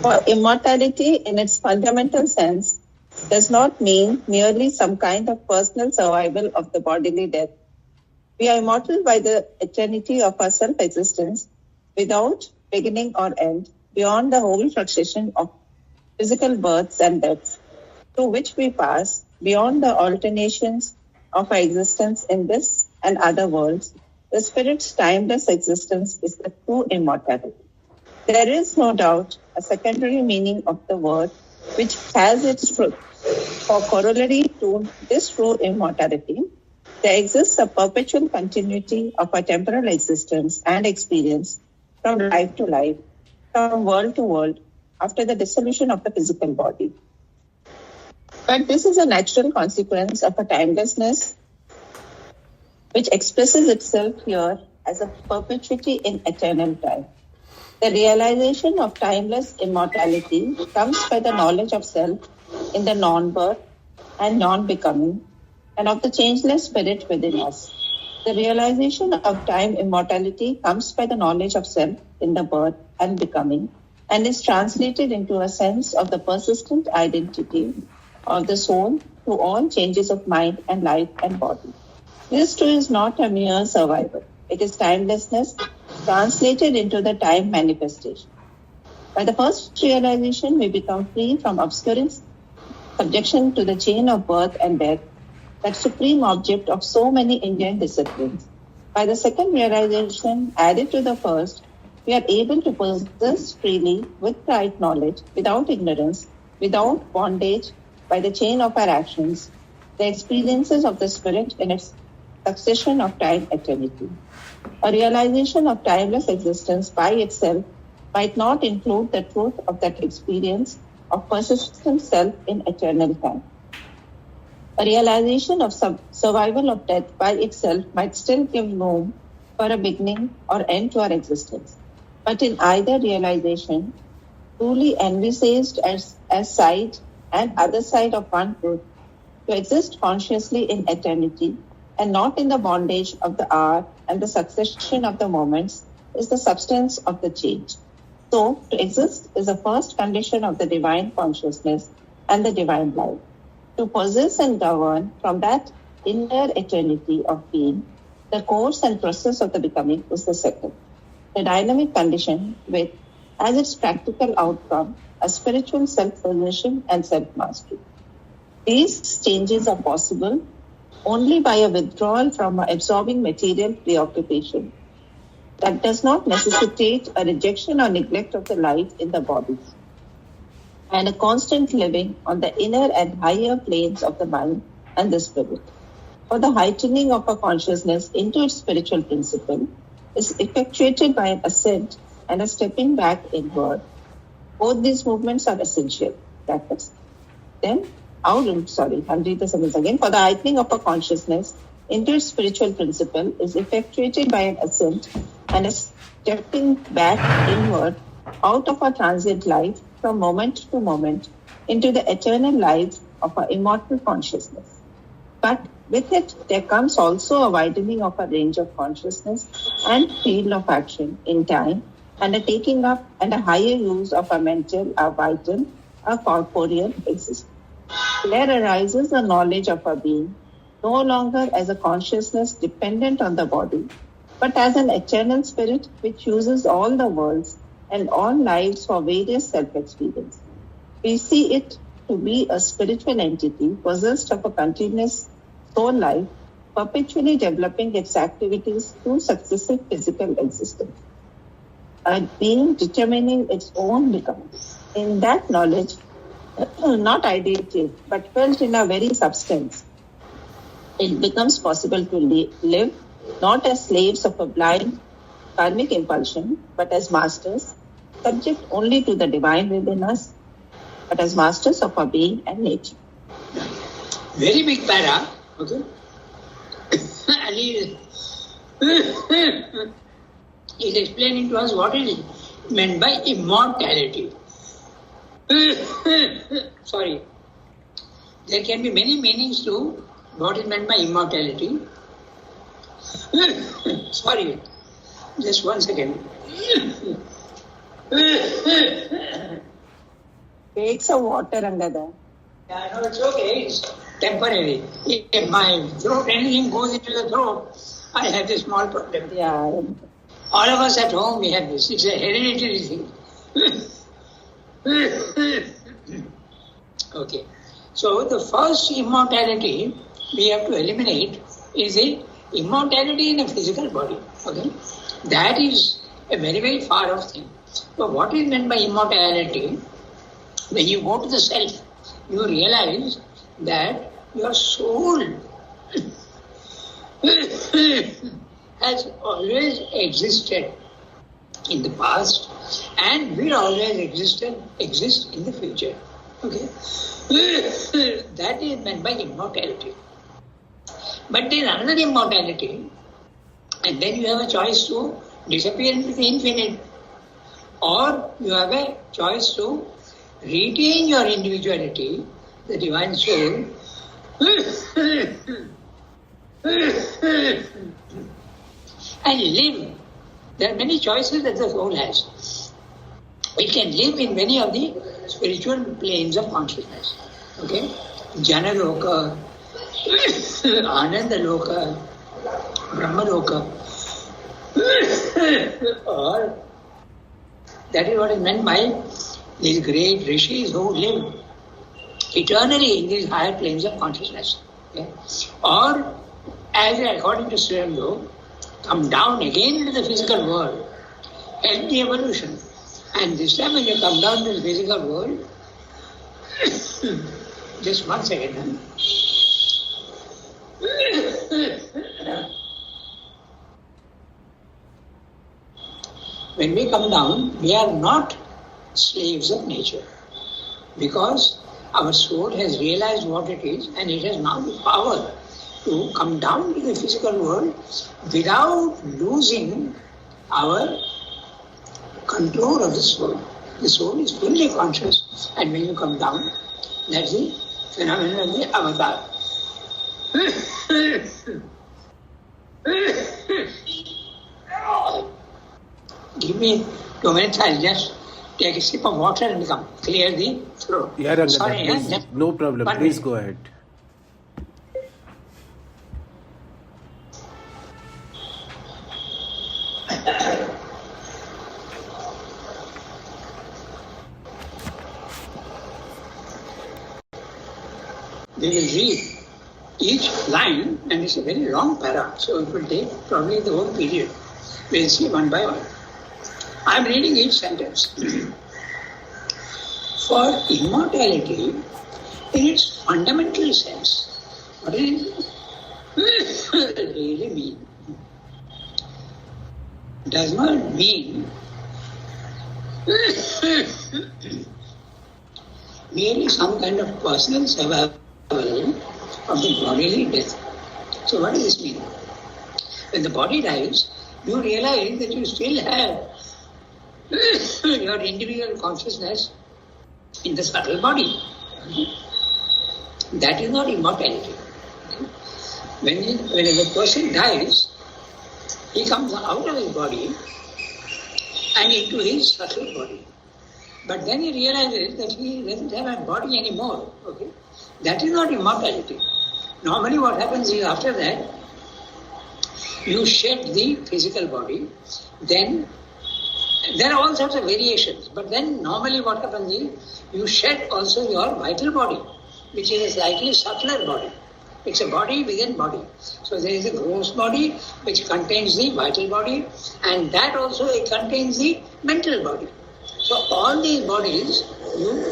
For immortality in its fundamental sense does not mean merely some kind of personal survival of the bodily death. We are immortal by the eternity of our self-existence without beginning or end, beyond the whole succession of physical births and deaths, through which we pass, beyond the alternations of our existence in this and other worlds. The spirit's timeless existence is the true immortality. There is no doubt a secondary meaning of the word which has its truth. For corollary to this true immortality, there exists a perpetual continuity of our temporal existence and experience from life to life, from world to world, after the dissolution of the physical body. But this is a natural consequence of a timelessness which expresses itself here as a perpetuity in eternal time. The realization of timeless immortality comes by the knowledge of self in the non-birth and non-becoming, and of the changeless spirit within us. The realization of time immortality comes by the knowledge of self in the birth and becoming, and is translated into a sense of the persistent identity of the soul through all changes of mind and life and body. This too is not a mere survival. It is timelessness translated into the time manifestation. By the first realization, we become free from obscurance, subjection to the chain of birth and death, that supreme object of so many Indian disciplines. By the second realization, added to the first, we are able to possess freely with right knowledge, without ignorance, without bondage, by the chain of our actions, the experiences of the spirit in its succession of time eternity. A realization of timeless existence by itself might not include the truth of that experience of persistent self in eternal time. A realization of survival of death by itself might still give room for a beginning or end to our existence. But in either realization, truly envisaged as side and other side of one truth, to exist consciously in eternity and not in the bondage of the hour and the succession of the moments, is the substance of the change. So, to exist is the first condition of the divine consciousness and the divine life. To possess and govern from that inner eternity of being, the course and process of the becoming is the second. The dynamic condition with, as its practical outcome, a spiritual self-possession and self-mastery. These changes are possible only by a withdrawal from an absorbing material preoccupation that does not necessitate a rejection or neglect of the life in the body, and a constant living on the inner and higher planes of the mind and the spirit. For the heightening of a consciousness into its spiritual principle is effectuated by an ascent and a stepping back inward. Both these movements are essential. I'll read the sentence again. For the heightening of a consciousness into its spiritual principle is effectuated by an ascent and a stepping back inward out of our transient life from moment to moment into the eternal life of our immortal consciousness. But with it, there comes also a widening of our range of consciousness and field of action in time, and a taking up and a higher use of our mental, our vital, our corporeal existence. There arises a knowledge of our being, no longer as a consciousness dependent on the body, but as an eternal spirit which uses all the worlds and all lives for various self-experience. We see it to be a spiritual entity possessed of a continuous soul life, perpetually developing its activities through successive physical existence, a being determining its own becoming. In that knowledge, not ideated, but felt in our very substance, it becomes possible to live not as slaves of a blind karmic impulsion, but as masters, subject only to the divine within us, but as masters of our being and nature. Very big para, okay? And he's explaining to us what is meant by immortality. Sorry. There can be many meanings to what is meant by immortality. Sorry. Just 1 second. takes a water under there. Yeah, no, it's okay. It's temporary. If my throat, anything goes into the throat, I have this small problem. Yeah. All of us at home, we have this. It's a hereditary thing. Okay. So the first immortality we have to eliminate is the immortality in a physical body. Okay. That is a very, very far off thing. So what is meant by immortality? When you go to the self, you realize that your soul has always existed in the past and will always exist in the future. Okay? That is meant by immortality. But there is another immortality, and then you have a choice to disappear into the infinite, or you have a choice to retain your individuality, the divine soul, and live. There are many choices that the soul has. It can live in many of the spiritual planes of consciousness. Okay? Jana Loka, Ananda Loka, Brahma Loka. Or that is what is meant by these great rishis who live eternally in these higher planes of consciousness. Okay? Or, as according to Sri Aurobindo, come down again into the physical world, help the evolution. And this time when you come down to the physical world, just 1 second. When we come down, we are not slaves of nature, because our soul has realized what it is and it has now the power to come down to the physical world without losing our control of the soul. The soul is fully conscious, and when you come down, that's the phenomenon of the avatar. Give me 2 minutes, I'll just take a sip of water and come clear the throat. Yeah, Rangana, Sorry, please, no problem. Please go ahead. We will read each line, and it's a very long para, so it will take probably the whole period. We'll see one by one. I'm reading each sentence. For immortality, in its fundamental sense, what does it really mean? Does not mean merely some kind of personal survival of the bodily death. So what does this mean? When the body dies, you realize that you still have your individual consciousness in the subtle body. That is not immortality. When a person dies, he comes out of his body and into his subtle body. But then he realizes that he doesn't have a body anymore. Okay? That is not immortality. Normally what happens is after that, you shed the physical body, then there are all sorts of variations, but then normally what happens is you shed also your vital body, which is a slightly subtler body. It's a body within body. So there is a gross body which contains the vital body, and that also it contains the mental body. So all these bodies you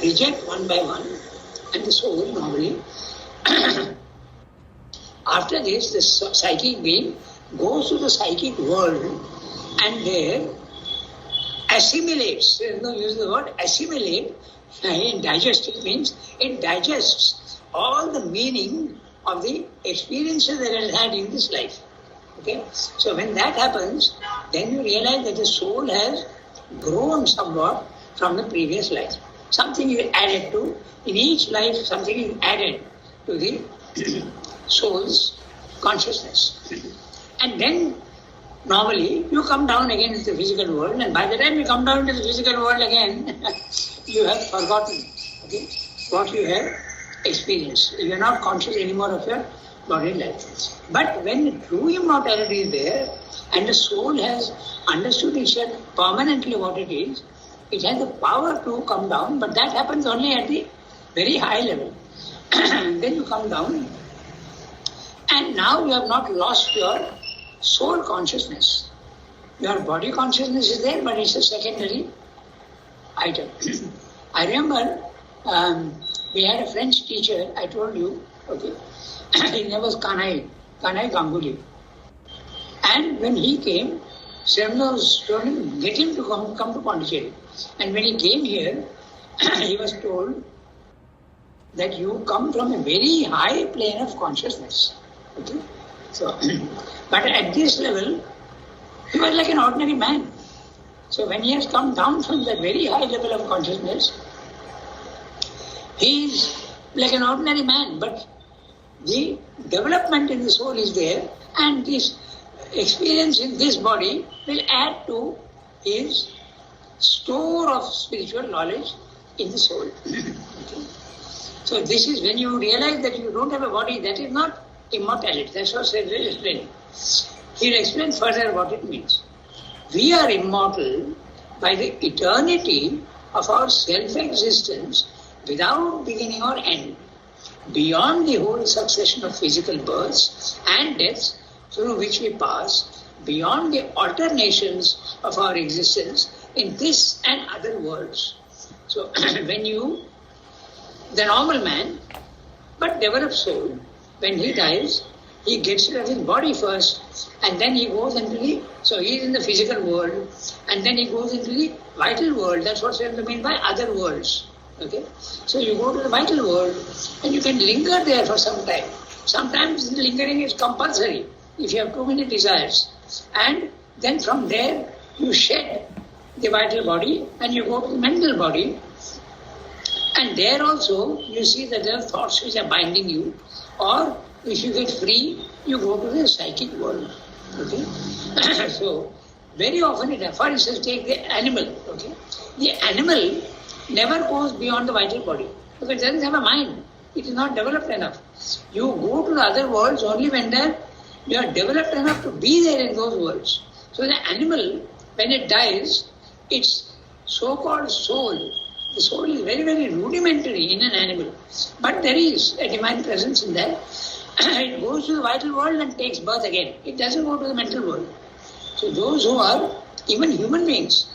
reject one by one, and the soul normally after this, the psychic being goes to the psychic world and there assimilates. There is no use of the word assimilate. Digest, it means it digests all the meaning of the experiences that it had in this life. Okay? So when that happens, then you realize that the soul has grown somewhat from the previous life. Something is added to, in each life something is added to the soul's consciousness. And then normally you come down again into the physical world, and by the time you come down into the physical world again, you have forgotten, okay, what you have experienced. You are not conscious anymore of your body life. But when true immortality is there, and the soul has understood itself permanently what it is, it has the power to come down, but that happens only at the very high level. Then you come down, and now you have not lost your soul consciousness. Your body consciousness is there, but it's a secondary item. I remember we had a French teacher, I told you, okay, his name was Kanai Ganguly. And when he came, Sremnos told him, get him to come to Pondicherry. And when he came here, he was told that you come from a very high plane of consciousness. Okay? So, but at this level, he was like an ordinary man. So when he has come down from that very high level of consciousness, he is like an ordinary man, but the development in the soul is there, and this experience in this body will add to his store of spiritual knowledge in the soul. Okay. So this is when you realize that you don't have a body, that is not immortality. That's what Sri will explain. He will explain further what it means. We are immortal by the eternity of our self-existence without beginning or end, beyond the whole succession of physical births and deaths through which we pass, beyond the alternations of our existence in this and other worlds. So when the normal man, but developed soul, when he dies, he gets rid of his body first, and then he goes into so he is in the physical world, and then he goes into the vital world. That's what we mean by other worlds. Okay? So you go to the vital world, and you can linger there for some time. Sometimes lingering is compulsory if you have too many desires. And then from there, you shed the vital body, and you go to the mental body. And there also, you see that there are thoughts which are binding you, or if you get free, you go to the psychic world. Okay? So, very often, for instance, take the animal. Okay? The animal never goes beyond the vital body because it doesn't have a mind. It is not developed enough. You go to the other worlds only when you are developed enough to be there in those worlds. So the animal, when it dies, its so-called soul, the soul is very, very rudimentary in an animal. But there is a divine presence in that. It goes to the vital world and takes birth again. It doesn't go to the mental world. So those who are even human beings,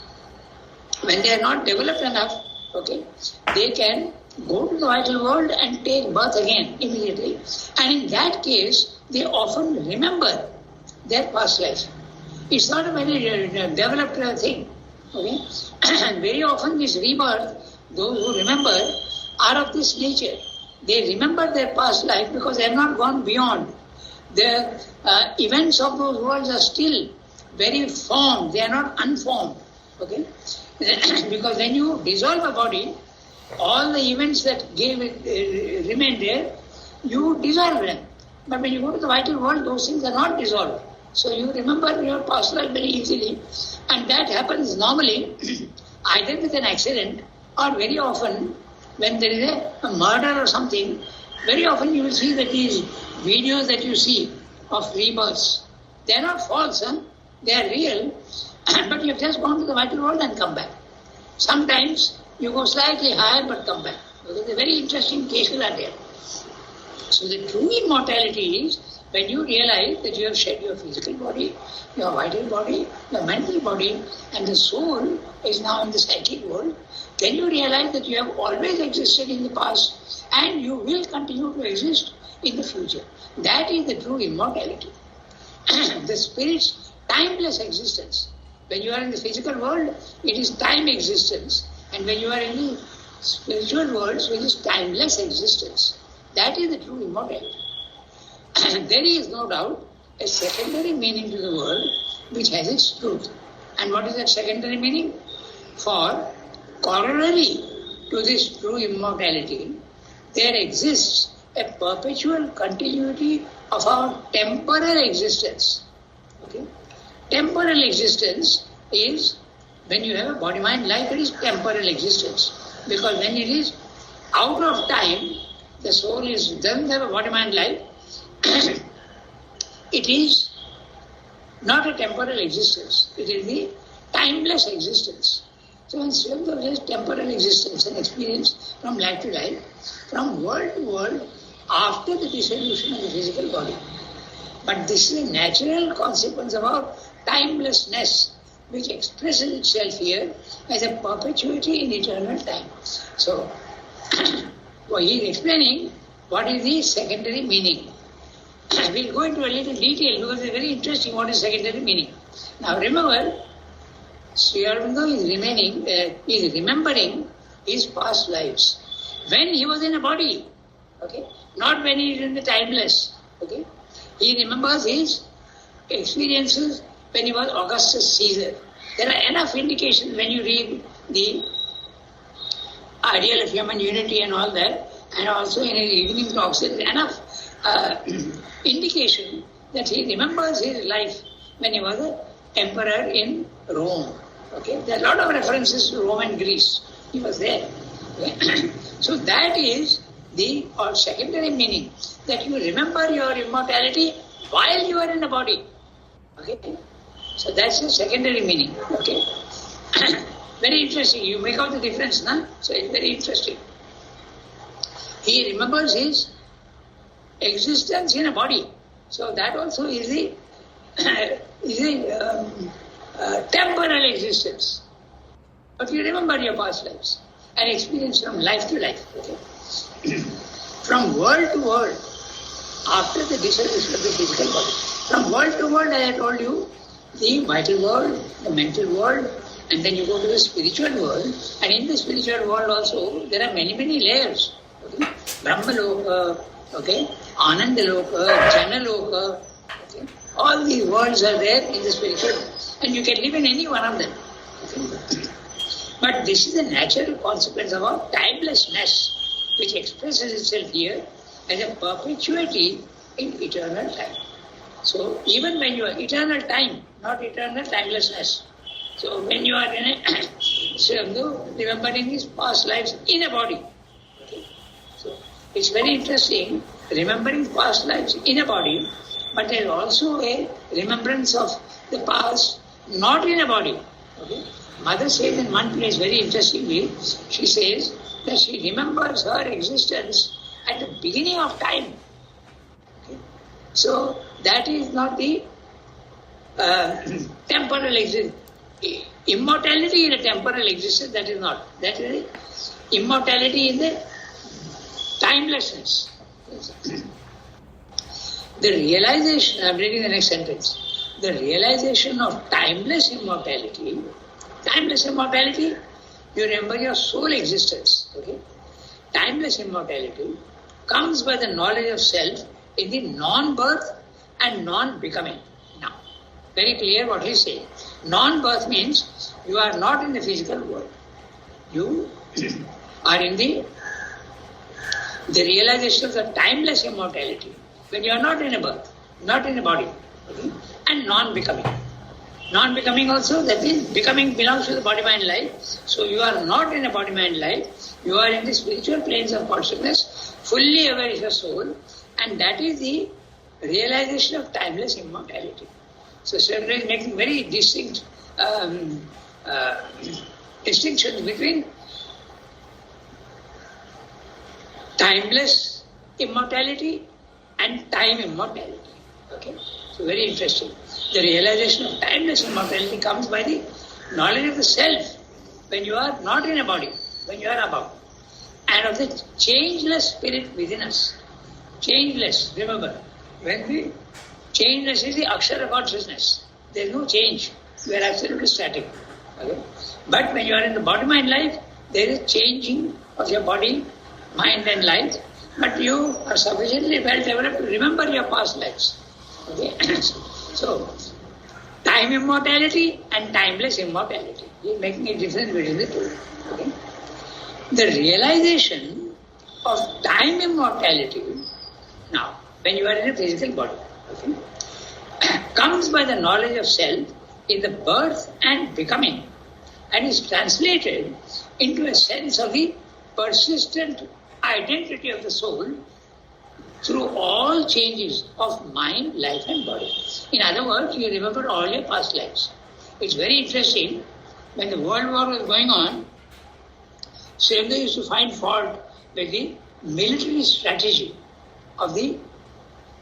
when they are not developed enough, okay, they can go to the vital world and take birth again immediately. And in that case, they often remember their past life. It's not a very developed thing. Okay? And very often this rebirth, those who remember, are of this nature. They remember their past life because they have not gone beyond. The events of those worlds are still very formed. They are not unformed. Okay? Because when you dissolve a body, all the events that remain there, you dissolve them. But when you go to the vital world, those things are not dissolved. So you remember your past life very easily. And that happens normally either with an accident or very often when there is a murder or something. Very often you will see that these videos that you see of rebirths, they are not false, they are real, but you have just gone to the vital world and come back. Sometimes you go slightly higher but come back. Because the very interesting cases are there. So the true immortality is when you realize that you have shed your physical body, your vital body, your mental body, and the soul is now in the psychic world, then you realize that you have always existed in the past and you will continue to exist in the future. That is the true immortality. The spirit's timeless existence. When you are in the physical world, it is time existence. And when you are in the spiritual worlds, it is timeless existence. That is the true immortality. There is no doubt a secondary meaning to the world which has its truth. And what is that secondary meaning? For corollary to this true immortality, there exists a perpetual continuity of our temporal existence. Okay? temporal existence is, when you have a body-mind life, it is temporal existence. Because when it is out of time, the soul doesn't have a body-mind life, it is not a temporal existence. It is the timeless existence. So when Sri Aurobindo says temporal existence and experience from life to life, from world to world, after the dissolution of the physical body. But this is a natural consequence of our timelessness, which expresses itself here as a perpetuity in eternal time. So, he is explaining what is the secondary meaning. We'll go into a little detail because it's very interesting what is secondary meaning. Now remember, Sri Aurobindo is remembering his past lives when he was in a body, okay? Not when he is in the timeless, okay? He remembers his experiences when he was Augustus Caesar. There are enough indications when you read the Ideal of Human Unity and all that, and also in his evening talks, there is enough indication that he remembers his life when he was an emperor in Rome. Okay, there are a lot of references to Rome and Greece. He was there. Okay? So that is the secondary meaning, that you remember your immortality while you are in the body. Okay, so that's the secondary meaning. Okay, very interesting. You make out the difference, no? So it's very interesting. He remembers his existence in a body. So that also is the temporal existence. But you remember your past lives and experience from life to life. Okay? From world to world, after the dissolution of the physical body. From world to world, as I told you, the vital world, the mental world, and then you go to the spiritual world. And in the spiritual world also, there are many, many layers. Okay? Brahmaloka, okay? Anandaloka, Janaloka, okay? All these worlds are there in the spiritual world. And you can live in any one of them. Okay? But this is the natural consequence of our timelessness, which expresses itself here as a perpetuity in eternal time. So even when you are eternal time, not eternal timelessness. So when you are in a remembering his past lives in a body. Okay? So it's very interesting, remembering past lives in a body, but there is also a remembrance of the past not in a body. Okay? Mother says in one place very interestingly, she says that she remembers her existence at the beginning of time. Okay? So that is not the temporal existence. Immortality in a temporal existence, that is not. That is immortality in the timelessness. The realization, I'm reading the next sentence, the realization of timeless immortality, you remember your soul existence, okay? Timeless immortality comes by the knowledge of self in the non-birth and non-becoming. Now, very clear what he's saying. Non-birth means you are not in the physical world. You are in the realization of the timeless immortality when you are not in a birth, not in a body, okay? And non-becoming. Non-becoming also, that means becoming belongs to the body-mind life. So you are not in a body-mind life. You are in the spiritual planes of consciousness, fully aware of your soul, and that is the realization of timeless immortality. So Sri Aurobindo is making very distinct distinctions between timeless immortality and time immortality. Okay? So very interesting. The realization of timeless immortality comes by the knowledge of the self when you are not in a body, when you are above, and of the changeless spirit within us. Changeless, remember, when the changeless is the akshara consciousness, there is no change. You are absolutely static. Okay? But when you are in the body-mind life, there is changing of your body, mind and life, but you are sufficiently well developed to remember your past lives. Okay? So, time immortality and timeless immortality. He is making a difference between the two. Okay? The realization of time immortality, now, when you are in a physical body, okay, comes by the knowledge of self in the birth and becoming, and is translated into a sense of the persistent identity of the soul through all changes of mind, life and body. In other words, you remember all your past lives. It's very interesting. When the World War was going on, Sri Lanka used to find fault with the military strategy of the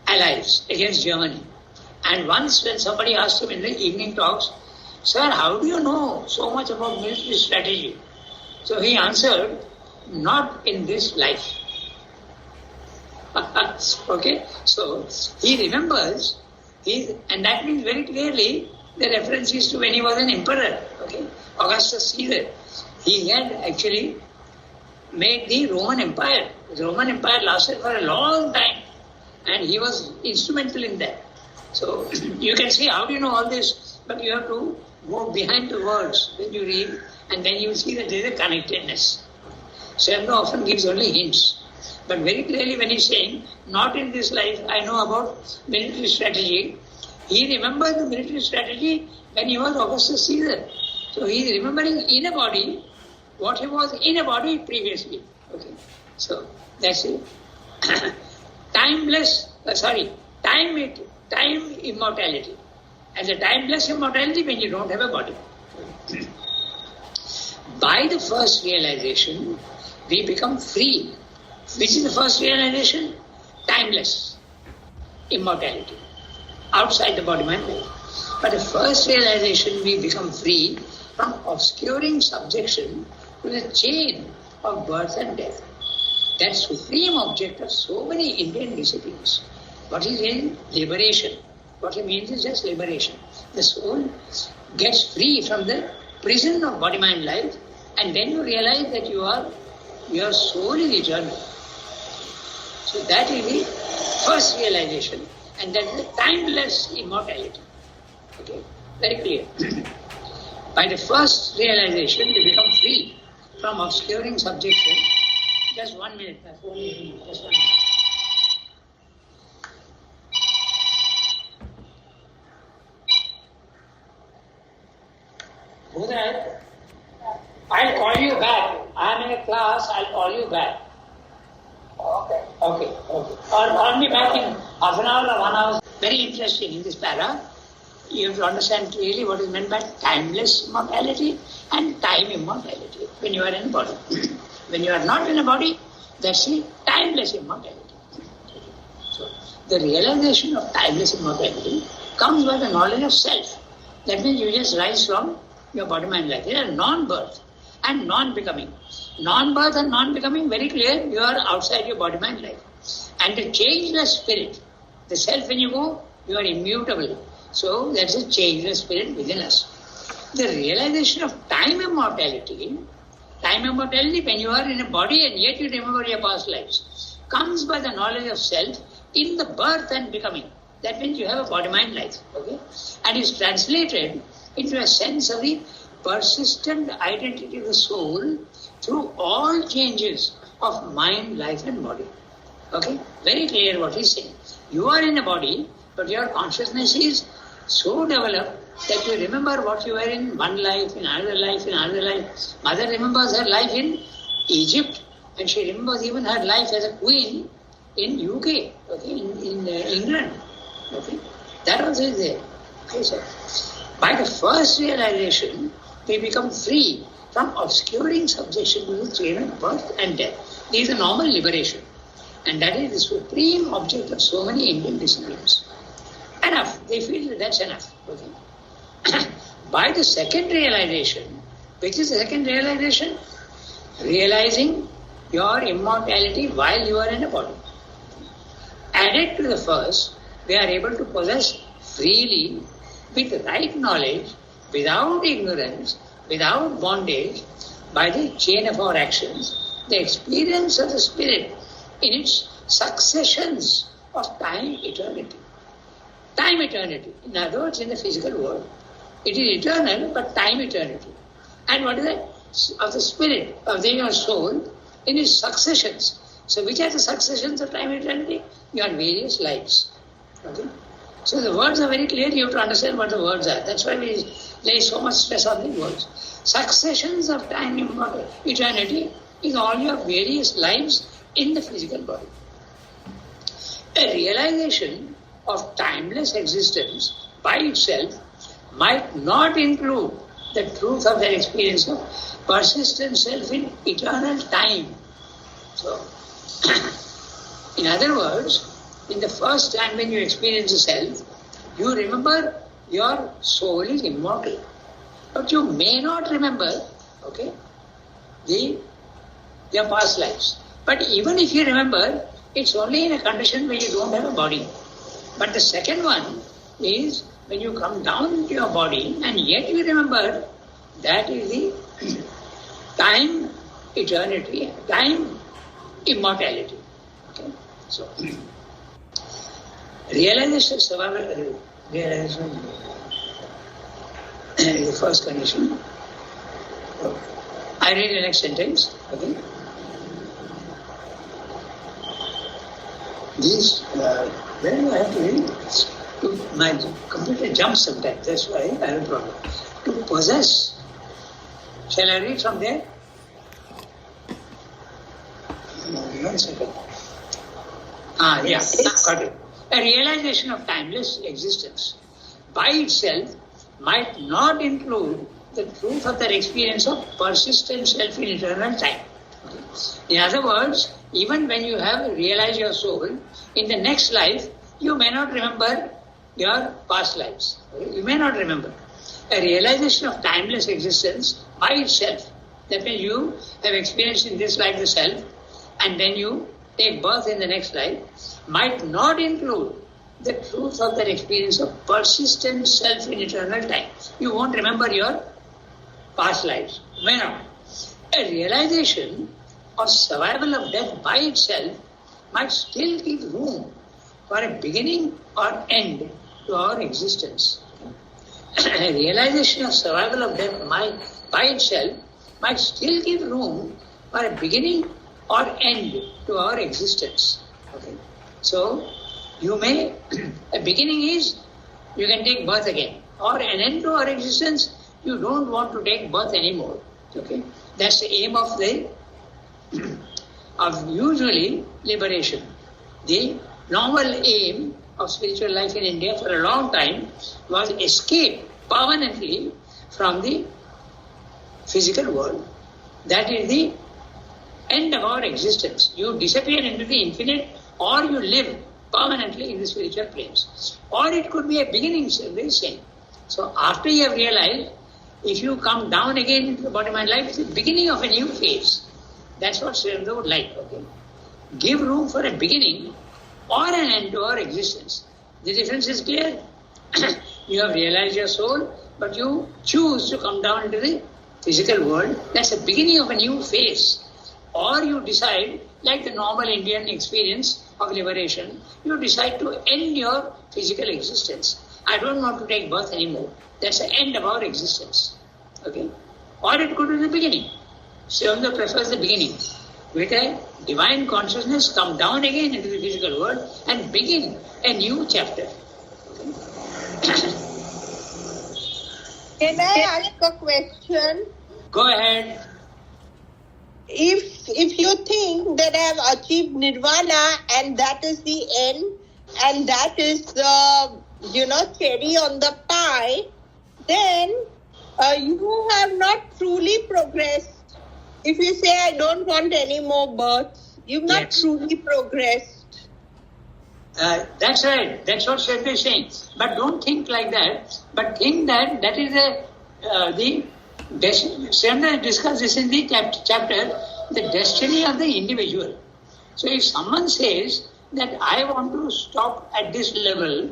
Allies against Germany. And once when somebody asked him in the evening talks, "Sir, how do you know so much about military strategy?" So he answered, "Not in this life." Okay, so he remembers, and that means very clearly the reference is to when he was an emperor. Okay, Augustus Caesar. He had actually made the Roman Empire. The Roman Empire lasted for a long time, and he was instrumental in that. So you can see, how do you know all this? But you have to go behind the words when you read, and then you see that there is a connectedness. Sherlock often gives only hints. But very clearly when he's saying, not in this life, I know about military strategy, he remembers the military strategy when he was Augustus Caesar. So he is remembering in a body what he was in a body previously. Okay, so that's it. Time immortality. And the timeless immortality when you don't have a body. By the first realization, we become free. Which is the first realization? Timeless immortality. Outside the body, mind. But the first realization, we become free from obscuring subjection to the chain of birth and death. That supreme object of so many Indian disciplines. What is in liberation? What it means is just liberation. The soul gets free from the prison of body, mind, life, and then you realize that your soul is eternal. So that is the first realization, and that is the timeless immortality. Okay, very clear. By the first realization, we become free from obscuring subjection. Just 1 minute, my phone is ringing. Just 1 minute. Bhudraj, I'll call you back. I'm in a class, I'll call you back. Okay. Or call me back in half an hour or 1 hour. Very interesting in this para. You have to understand clearly what is meant by timeless immortality and time immortality when you are in a body. When you are not in a body, that's the timeless immortality. So the realization of timeless immortality comes by the knowledge of self. That means you just rise from your body, mind, life. There are non-birth and non-becoming. Non-birth and non-becoming, very clear, you are outside your body, mind, life. And the changeless spirit, the self when you go, you are immutable. So that's a changeless spirit within us. The realization of time immortality when you are in a body and yet you remember your past lives, comes by the knowledge of self in the birth and becoming. That means you have a body, mind, life. Okay? And is translated into a sense of the persistent identity of the soul through all changes of mind, life and body. Okay? Very clear what he's saying. You are in a body, but your consciousness is so developed that you remember what you were in one life, in another life, in another life. Mother remembers her life in Egypt, and she remembers even her life as a queen in UK, okay, in England. Okay? That also is there. Okay, sir. By the first realization, we become free from obscuring subjection to the chain of birth and death. This is a normal liberation. And that is the supreme object of so many Indian disciplines. Enough. They feel that that's enough. Okay. By the second realization, which is the second realization? Realizing your immortality while you are in a body. Added to the first, we are able to possess freely, with right knowledge, without ignorance, without bondage, by the chain of our actions, the experience of the spirit in its successions of time eternity. Time eternity. In other words, in the physical world, it is eternal, but time eternity. And what is that? Of the spirit, of your soul, in its successions. So which are the successions of time eternity? Your various lives. Okay? So the words are very clear. You have to understand what the words are. That's why we lay so much stress on the words. Successions of time, immortal, eternity is all your various lives in the physical body. A realization of timeless existence by itself might not include the truth of their experience of persistent self in eternal time. So, in other words, in the first time when you experience the self, you remember your soul is immortal. But you may not remember, your past lives. But even if you remember, it's only in a condition where you don't have a body. But the second one is when you come down into your body and yet you remember, that is the time eternity, time immortality. Okay? So, realization of survival, realization is the first condition. I read the next sentence. Okay. This, where do I have to read? My computer jumps sometimes, that's why I have a problem. To possess. Shall I read from there? No, 1 second. Got it. A realization of timeless existence by itself might not include the truth of their experience of persistent self in eternal time. Okay. In other words, even when you have realized your soul, in the next life, you may not remember your past lives. You may not remember. A realization of timeless existence by itself, that means you have experienced in this life the self, and then you take birth in the next life, might not include the truth of that experience of persistent self in eternal time. You won't remember your past lives. May not. A realization of survival of death by itself might still give room for a beginning or end to our existence. A realization of survival of death by itself might still give room for a beginning or end to our existence. Okay. So, you may, a beginning is, you can take birth again. Or an end to our existence, you don't want to take birth anymore. Okay. That's the aim of usually liberation. The normal aim of spiritual life in India for a long time was escape permanently from the physical world. That is the end of our existence. You disappear into the infinite, or you live permanently in the spiritual planes. Or it could be a beginning, very same. So after you have realized, if you come down again into the body-mind life, it's the beginning of a new phase. That's what Sri Aurobindo would like. Okay? Give room for a beginning or an end to our existence. The difference is clear. You have realized your soul, but you choose to come down into the physical world. That's the beginning of a new phase. Or you decide, like the normal Indian experience of liberation, you decide to end your physical existence. I don't want to take birth anymore. That's the end of our existence. Okay? Or it could be the beginning. Sri Aurobindo prefers the beginning. With a divine consciousness, come down again into the physical world and begin a new chapter. Okay? Can I ask a question? Go ahead. If you think that I have achieved nirvana and that is the end and that is the cherry on the pie, then you have not truly progressed. If you say I don't want any more births, you've not truly progressed. That's right. That's what Sri Aurobindo is saying. But don't think like that. But think that is the destiny. Sri Aurobindo discussed this in the chapter, the destiny of the individual. So if someone says that I want to stop at this level,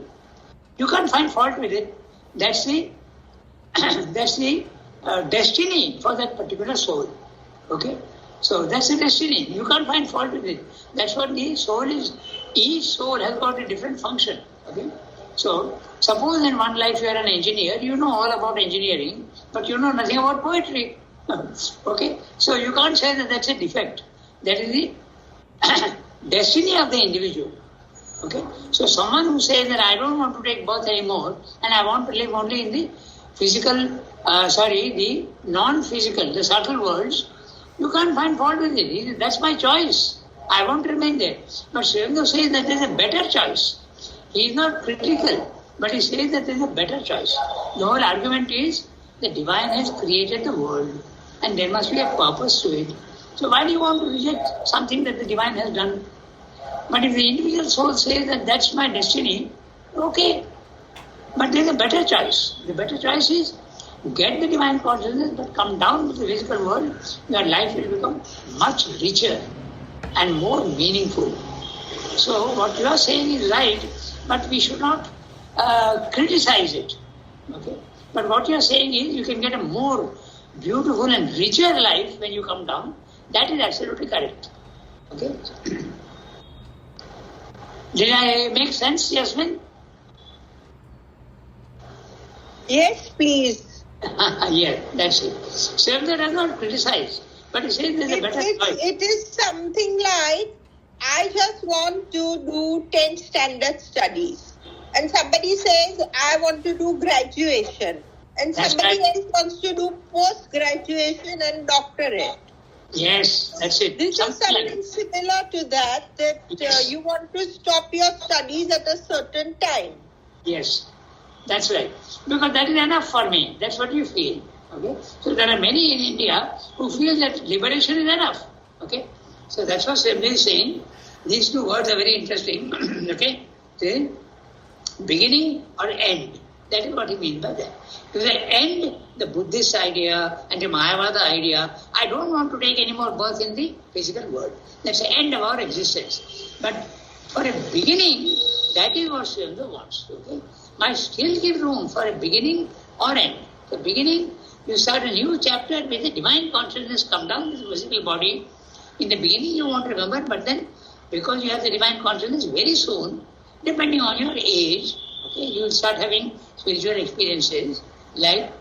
you can't find fault with it. That's the destiny for that particular soul. Okay? So that's the destiny. You can't find fault with it. That's what the soul is. Each soul has got a different function. Okay? So, suppose in one life you are an engineer, you know all about engineering, but you know nothing about poetry. Okay? So you can't say that that's a defect. That is the destiny of the individual. Okay? So someone who says that I don't want to take birth anymore and I want to live only in the the non-physical, the subtle worlds, you can't find fault with it. That's my choice. I want to remain there. But Sri Aurobindo says that there is a better choice. He is not critical, but he says that there is a better choice. The whole argument is the divine has created the world and there must be a purpose to it. So why do you want to reject something that the divine has done? But if the individual soul says that that's my destiny, okay. But there is a better choice. The better choice is get the divine consciousness, but come down to the physical world, your life will become much richer and more meaningful. So what you are saying is right, but we should not criticize it. Okay? But what you are saying is you can get a more beautiful and richer life when you come down. That is absolutely correct. Okay? Did I make sense, Yasmin? Yes, please. Yeah, that's it. Sri Aurobindo does not criticize, but he says there's a better choice. It is something like, I just want to do 10 standard studies. And somebody says, I want to do graduation. And somebody else wants to do post-graduation and doctorate. Yes, that's it. This is something similar to that yes. You want to stop your studies at a certain time. Yes, that's right. Because that is enough for me. That's what you feel. Okay. So there are many in India who feel that liberation is enough. Okay. So that's what Sri Aurobindo is saying. These two words are very interesting. Okay. The beginning or end. That is what he means by that. To the end, the Buddhist idea and the Mayavada idea, I don't want to take any more birth in the physical world. That's the end of our existence. But for a beginning, that is what Sri Aurobindo wants. Okay? I still give room for a beginning or end. The beginning, you start a new chapter with the divine consciousness come down to the physical body. In the beginning, you won't remember, but then because you have the divine consciousness, very soon, depending on your age, okay, you will start having spiritual experiences. Like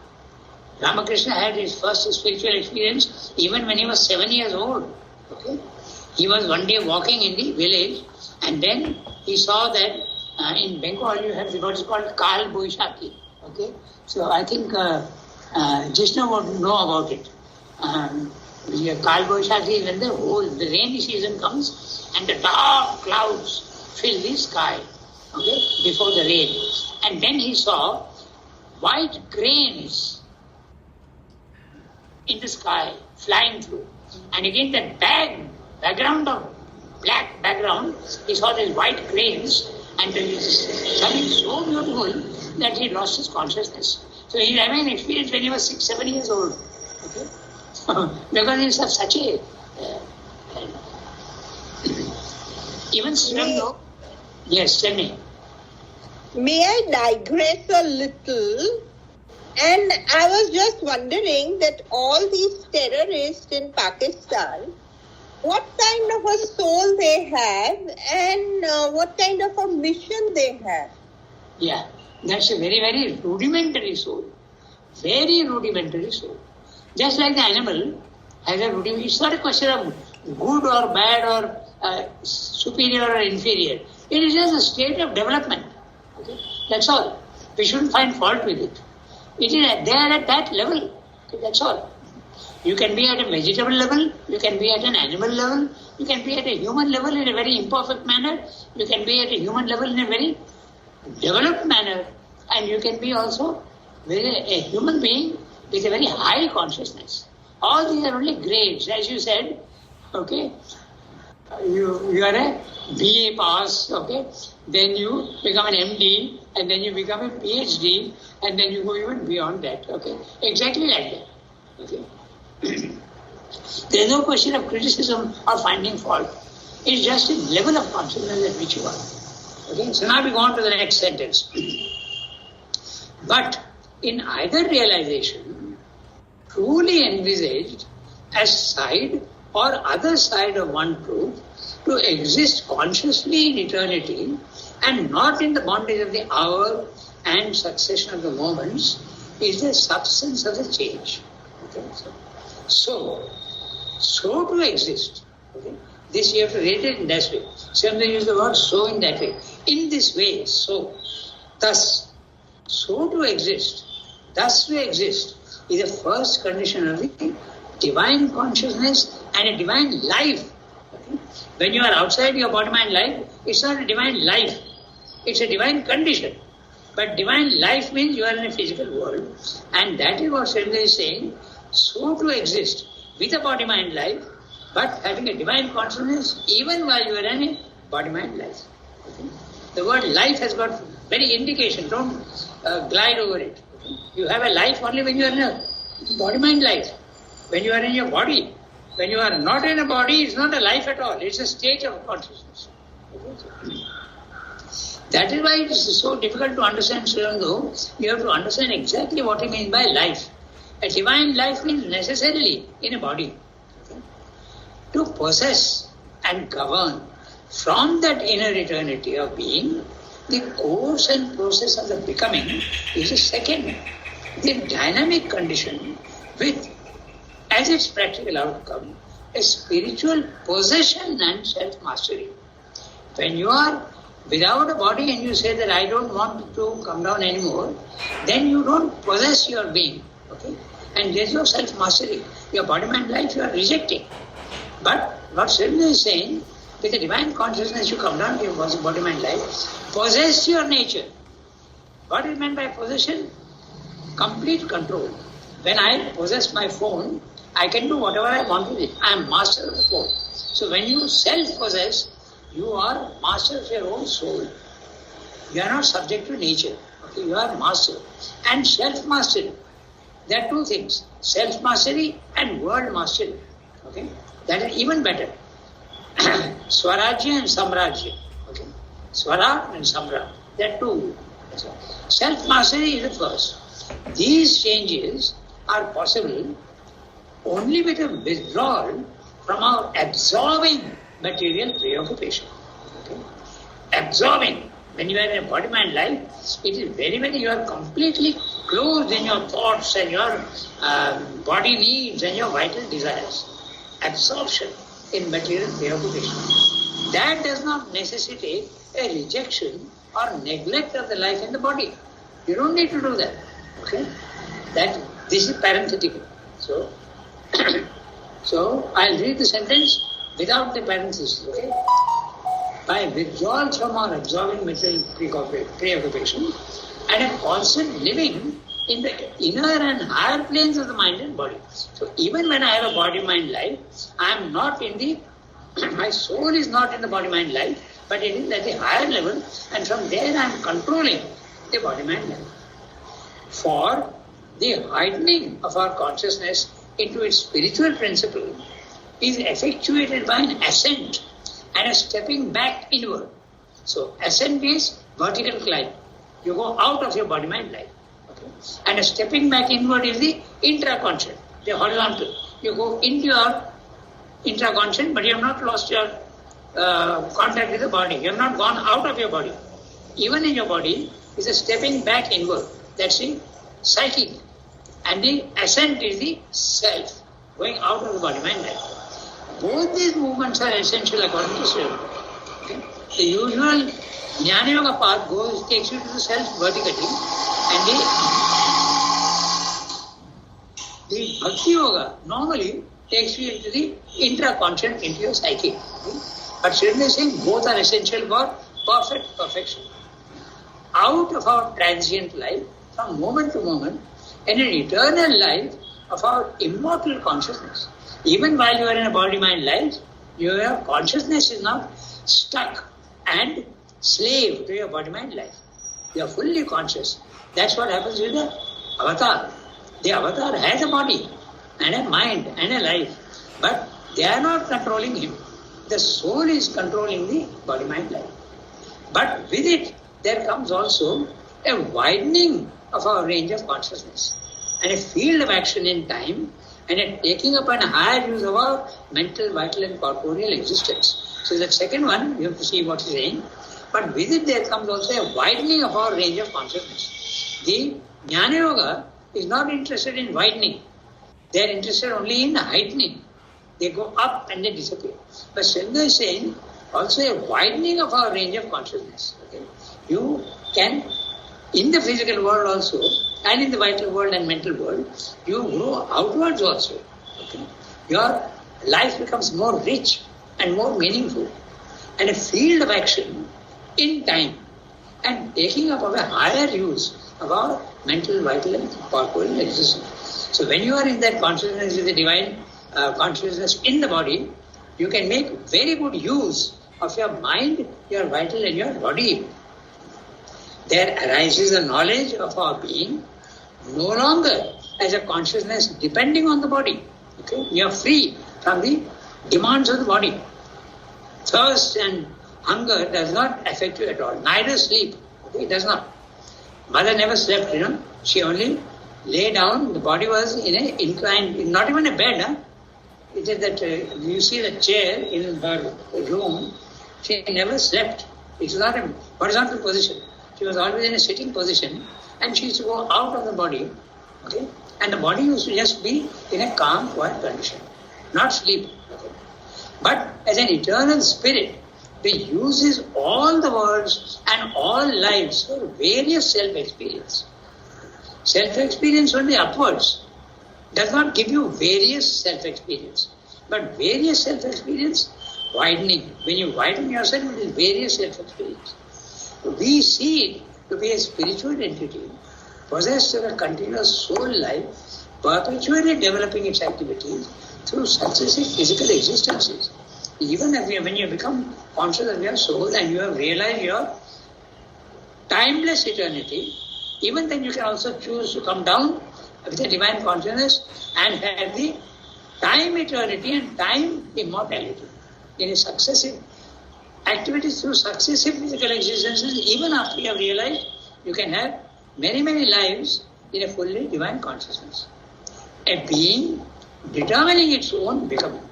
Ramakrishna had his first spiritual experience even when he was 7 years old. Okay, he was one day walking in the village, and then he saw that in Bengal you have what is called Kal Boishakhi. Okay, so I think Jishnu would know about it. Kal Boishakhi is when the rainy season comes and the dark clouds fill the sky. Okay, before the rain, and then he saw white grains in the sky flying through, and again that background of black background, he saw these white grains, and it was something so beautiful that he lost his consciousness. So he had an experience when he was 6-7 years old. Okay, because he's such a even Sri Aurobindo. Yes, tell me. May I digress a little? And I was just wondering that all these terrorists in Pakistan, what kind of a soul they have and what kind of a mission they have? Yeah, that's a very, very rudimentary soul. Very rudimentary soul. Just like the animal has a rudimentary, it's not a question of good or bad or superior or inferior. It is just a state of development. Okay? That's all. We shouldn't find fault with it. It is there at that level. Okay? That's all. You can be at a vegetable level, you can be at an animal level, you can be at a human level in a very imperfect manner, you can be at a human level in a very developed manner, and you can be also a human being with a very high consciousness. All these are only grades, as you said. Okay, you are a BA pass, okay, then you become an MD, and then you become a PhD, and then you go even beyond that, okay, exactly like that, okay. There is no question of criticism or finding fault. It's just a level of consciousness at which you are. Okay, so now we go on to the next sentence. But in either realization, truly envisaged as side or other side of one truth, to exist consciously in eternity and not in the bondage of the hour and succession of the moments, is the substance of the change. Okay? So to exist, okay, This you have to read it in that way. Some they use the word so in that way. In this way, so. Thus, so to exist, thus to exist, is the first condition of the divine consciousness and a divine life. Okay? When you are outside your body, mind, life, it's not a divine life. It's a divine condition. But divine life means you are in a physical world. And that is what Sridhar is saying. So to exist with a body, mind, life, but having a divine consciousness even while you are in a body, mind, life. Okay? The word life has got very indication. Don't glide over it. Okay? You have a life only when you are in a body, mind, life. When you are in your body. When you are not in a body, it's not a life at all. It's a state of consciousness. Okay? That is why it is so difficult to understand Sriranga. You have to understand exactly what he means by life. A divine life means necessarily in a body. Okay? To possess and govern from that inner eternity of being, the course and process of the becoming is a second, the dynamic condition with, as its practical outcome, a spiritual possession and self-mastery. When you are without a body and you say that I don't want to come down anymore, then you don't possess your being. Okay? And there's no self-mastery. Your body, mind, life you are rejecting. But what Sridhar is saying, with the divine consciousness you come down to your body, mind, life, possess your nature. What is meant by possession? Complete control. When I possess my phone, I can do whatever I want with it. I am master of the phone. So when you self-possess, you are master of your own soul. You are not subject to nature. Okay? You are master. And self-mastery. There are two things. Self-mastery and world mastery. Okay? That is even better. Swarajya and Samrajya. Okay? Swara and Samraj. There are two. Self-mastery is the first. These changes are possible only with a withdrawal from our absorbing material preoccupation. Okay? Absorbing. When you are in a body, mind, life, it is very, very, you are completely closed in your thoughts and your body needs and your vital desires. Absorption in material preoccupation. That does not necessitate a rejection or neglect of the life in the body. You don't need to do that. Okay? This is parenthetical. So, so I'll read the sentence without the parenthesis. Okay? By withdrawal from our absorbing material preoccupation and a constant living in the inner and higher planes of the mind and body. So even when I have a body, mind, life, I am not in the, my soul is not in the body, mind, life, but it is at the higher level, and from there I am controlling the body, mind, life. For the heightening of our consciousness into its spiritual principle is effectuated by an ascent and a stepping back inward. So ascent is vertical climb. You go out of your body, mind, life. Okay? And a stepping back inward is the intraconscious, the horizontal. You go into your intraconscious, but you have not lost your contact with the body. You have not gone out of your body. Even in your body is a stepping back inward. That's the psychic. And the ascent is the self, going out of the body, mind, life. Both these movements are essential according to Sridhar. Okay? The usual Jnana Yoga path takes you to the self vertically, and the Bhakti Yoga normally takes you into the intraconscious, into your psyche. Okay? But Sridhar is saying both are essential for perfection. Out of our transient life, from moment to moment, and an eternal life of our immortal consciousness. Even while you are in a body, mind, life, your consciousness is not stuck and slave to your body, mind, life. You are fully conscious. That's what happens with the avatar. The avatar has a body and a mind and a life, but they are not controlling him. The soul is controlling the body, mind, life. But with it, there comes also a widening of our range of consciousness and a field of action in time, and a taking up an higher use of our mental, vital and corporeal existence. So that second one, you have to see what he's saying. But with it there comes also a widening of our range of consciousness. The Jnana Yoga is not interested in widening. They are interested only in heightening. They go up and they disappear. But Sridhar is saying also a widening of our range of consciousness. Okay? You can, in the physical world also, and in the vital world and mental world, you grow outwards also. Okay? Your life becomes more rich and more meaningful, and a field of action in time, and taking up of a higher use of our mental, vital and corporeal existence. So when you are in that consciousness, with the divine consciousness in the body, you can make very good use of your mind, your vital and your body. There arises a knowledge of our being, no longer as a consciousness depending on the body. Okay? You are free from the demands of the body. Thirst and hunger does not affect you at all. Neither sleep. Okay? It does not. Mother never slept, She only lay down. The body was in a inclined, not even a bed. Huh? It is that you see the chair in her room. She never slept. It was not a horizontal position. She was always in a sitting position, and she used to go out of the body. Okay? And the body used to just be in a calm, quiet condition, not sleep. Okay? But as an eternal spirit, they uses all the worlds and all lives for various self-experience. Self-experience only upwards does not give you various self-experience, but various self-experience widening. When you widen yourself, it is various self-experience. We see it to be a spiritual entity, possessed of a continuous soul life, perpetually developing its activities through successive physical existences. Even when you become conscious of your soul and you have realized your timeless eternity, even then you can also choose to come down with a divine consciousness and have the time eternity and time immortality in a successive activities through successive physical existences. Even after you have realized, you can have many, many lives in a fully divine consciousness. A being determining its own becoming.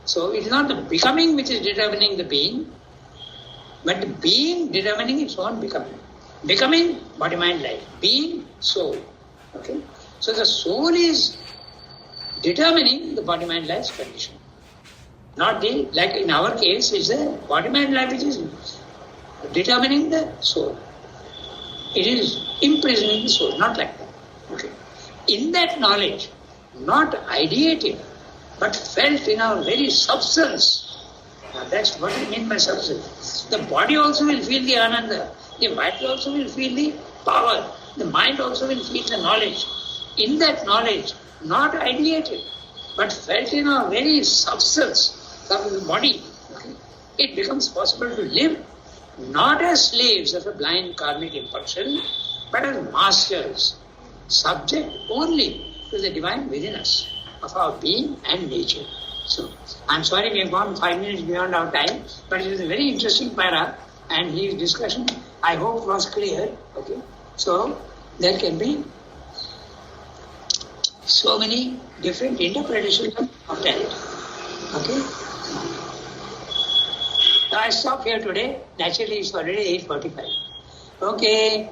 So it is not the becoming which is determining the being, but the being determining its own becoming. Becoming, body, mind, life. Being, soul. Okay? So the soul is determining the body, mind, life's condition. Not the, like in our case, it's the body, mind, life which is determining the soul. It is imprisoning the soul, not like that. Okay. In that knowledge, not ideated, but felt in our very substance. Now that's what I mean by substance. The body also will feel the ananda. The vital also will feel the power. The mind also will feel the knowledge. In that knowledge, not ideated, but felt in our very substance of the body, okay, it becomes possible to live not as slaves of a blind karmic impulsion, but as masters, subject only to the divine within us, of our being and nature. So, I'm sorry we have gone 5 minutes beyond our time, but it is a very interesting para, and his discussion, I hope, was clear. Okay, so there can be so many different interpretations of mortality. Okay. So I stop here today. Naturally, it's already 8:45. Okay.